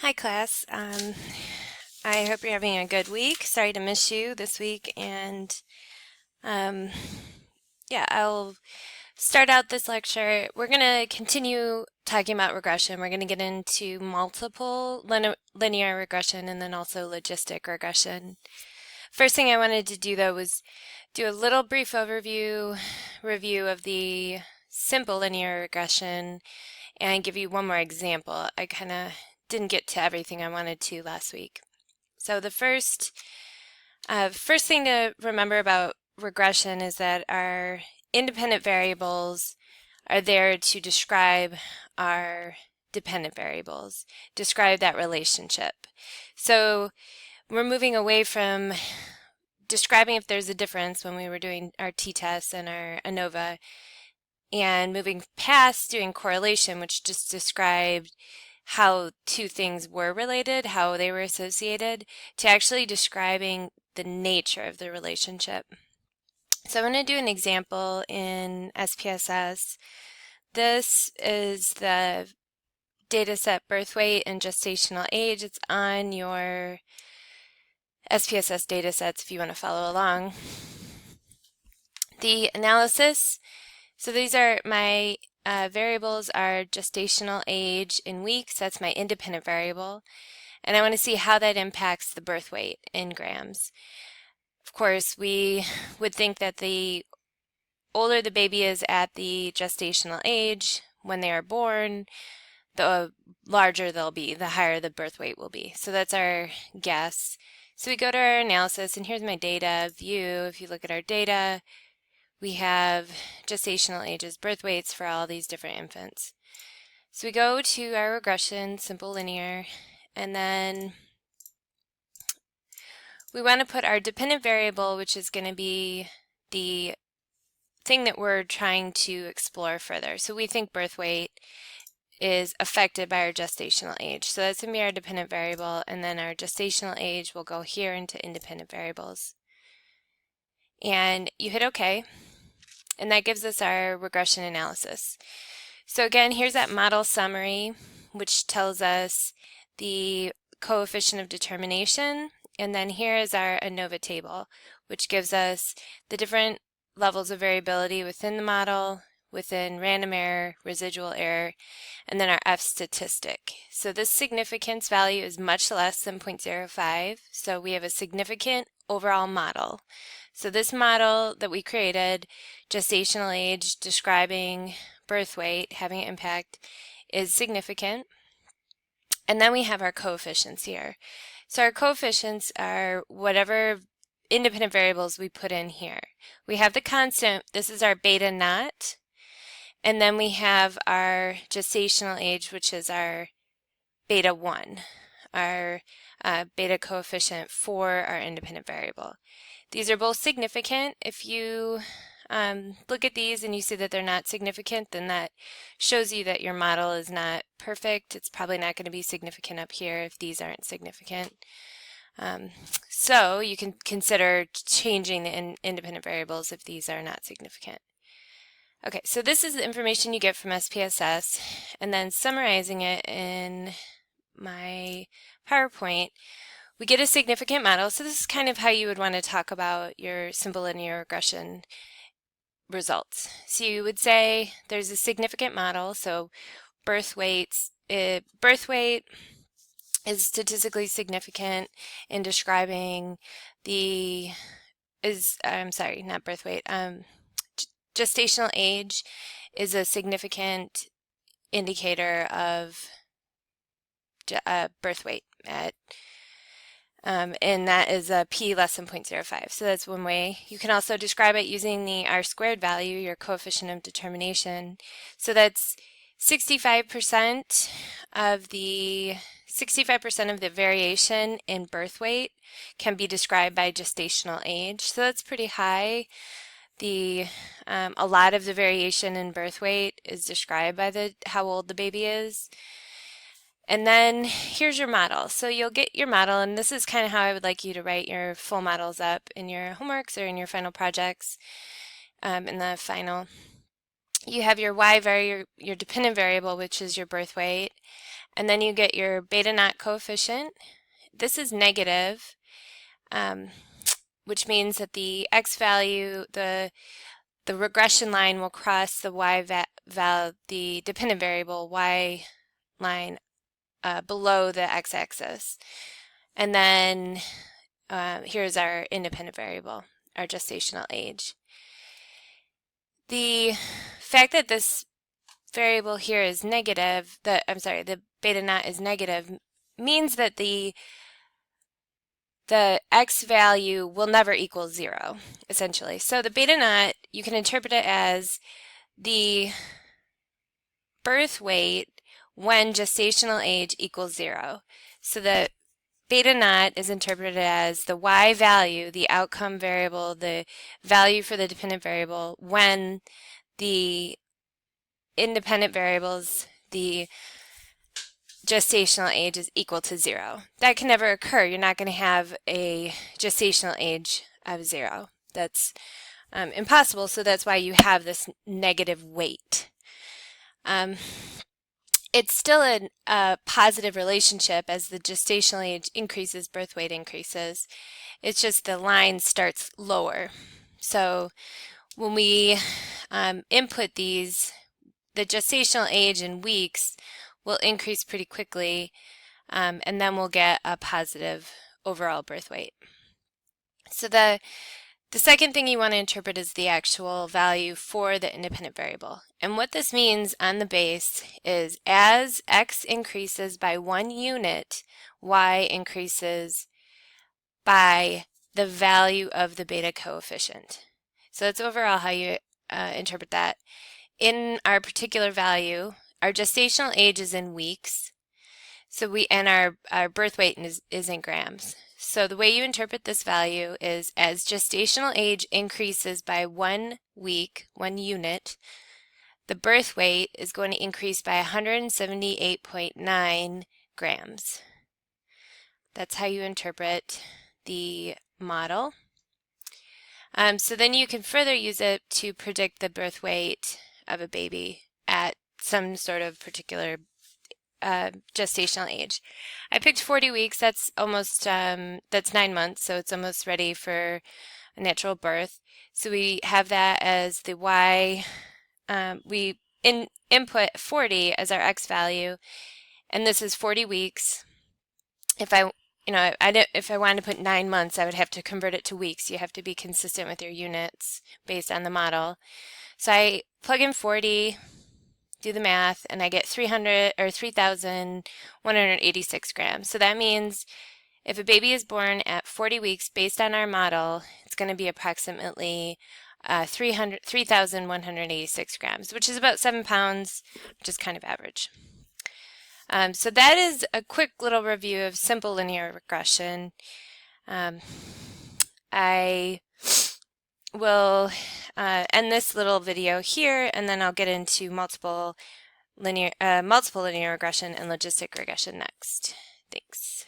Hi, class. I hope you're having a good week. Sorry to miss you this week. And um, yeah, I'll start out this lecture. We're going to continue talking about regression. We're going to get into multiple linear regression and then also logistic regression. First thing I wanted to do, though, was do a little brief review of the simple linear regression and give you one more example. I kind of didn't get to everything I wanted to last week. So the first thing to remember about regression is that our independent variables are there to describe our dependent variables, describe that relationship. So we're moving away from describing if there's a difference when we were doing our t-tests and our ANOVA, and moving past doing correlation, which just described how two things were related, how they were associated, to actually describing the nature of the relationship. So I'm going to do an example in SPSS. This is the data set birth weight and gestational age. It's on your SPSS data sets if you want to follow along. The analysis, so these are my variables are gestational age in weeks. That's my independent variable. And I want to see how that impacts the birth weight in grams. Of course, we would think that the older the baby is at the gestational age when they are born, the larger they'll be, the higher the birth weight will be. So that's our guess. So we go to our analysis, and here's my data view. If you look at our data, we have gestational ages, birth weights for all these different infants. So we go to our regression, simple linear, and then we want to put our dependent variable, which is going to be the thing that we're trying to explore further. So we think birth weight is affected by our gestational age. So that's going to be our dependent variable, and then our gestational age will go here into independent variables. And you hit OK, and that gives us our regression analysis. So again, here's that model summary, which tells us the coefficient of determination. And then here is our ANOVA table, which gives us the different levels of variability within the model, within random error, residual error, and then our F statistic. So this significance value is much less than 0.05. So we have a significant overall model. So this model that we created, gestational age describing birth weight having an impact, is significant. And then we have our coefficients here. So our coefficients are whatever independent variables we put in here. We have the constant, this is our beta naught, and then we have our gestational age, which is our beta 1, our beta coefficient for our independent variable. These are both significant. If you look at these and you see that they're not significant, then that shows you that your model is not perfect. It's probably not going to be significant up here if these aren't significant. So you can consider changing the independent variables if these are not significant. Okay, so this is the information you get from SPSS, and then summarizing it in my PowerPoint, we get a significant model. So this is kind of how you would want to talk about your simple linear regression results. So you would say there's a significant model, so birth weight is statistically significant in describing not birth weight, gestational age is a significant indicator of birth weight and that is a p less than 0.05. So that's one way. You can also describe it using the R-squared value, your coefficient of determination. So that's 65% of the 65% of the variation in birth weight can be described by gestational age. So that's pretty high. A lot of the variation in birth weight is described by how old the baby is. And then here's your model. So you'll get your model, and this is kind of how I would like you to write your full models up in your homeworks or in your final projects in the final. You have your your dependent variable, which is your birth weight, And then you get your beta naught coefficient. This is negative, which means that the x value, the regression line will cross the the dependent variable y line below the x-axis. And then here's our independent variable, our gestational age. The fact that this variable here is negative, the beta naught is negative, means that the x value will never equal 0, essentially. So the beta naught, you can interpret it as the birth weight when gestational age equals 0. So the beta naught is interpreted as the y value, the outcome variable, the value for the dependent variable, when the independent variables, the gestational age is equal to 0. That can never occur. You're not going to have a gestational age of 0. That's impossible, so that's why you have this negative weight. It's still a positive relationship. As the gestational age increases, birth weight increases. It's just the line starts lower. So when we input these, the gestational age in weeks will increase pretty quickly, and then we'll get a positive overall birth weight. So the second thing you want to interpret is the actual value for the independent variable. And what this means on the base is as x increases by 1 unit, y increases by the value of the beta coefficient. So that's overall how you interpret that. In our particular value, our gestational age is in weeks, so our birth weight is in grams. So the way you interpret this value is as gestational age increases by 1 week, 1 unit, the birth weight is going to increase by 178.9 grams. That's how you interpret the model. So then you can further use it to predict the birth weight of a baby at some sort of particular gestational age. I picked 40 weeks. That's almost that's 9 months, so it's almost ready for a natural birth. So we have that as the y. We input 40 as our x value, and this is 40 weeks. If I wanted to put 9 months, I would have to convert it to weeks. You have to be consistent with your units based on the model. So I plug in 40, do the math, and I get 3,186 grams. So that means if a baby is born at 40 weeks based on our model, it's going to be approximately 3,186 grams, which is about 7 pounds, which is kind of average. So that is a quick little review of simple linear regression. I will end this little video here, and then I'll get into multiple linear regression and logistic regression next. Thanks.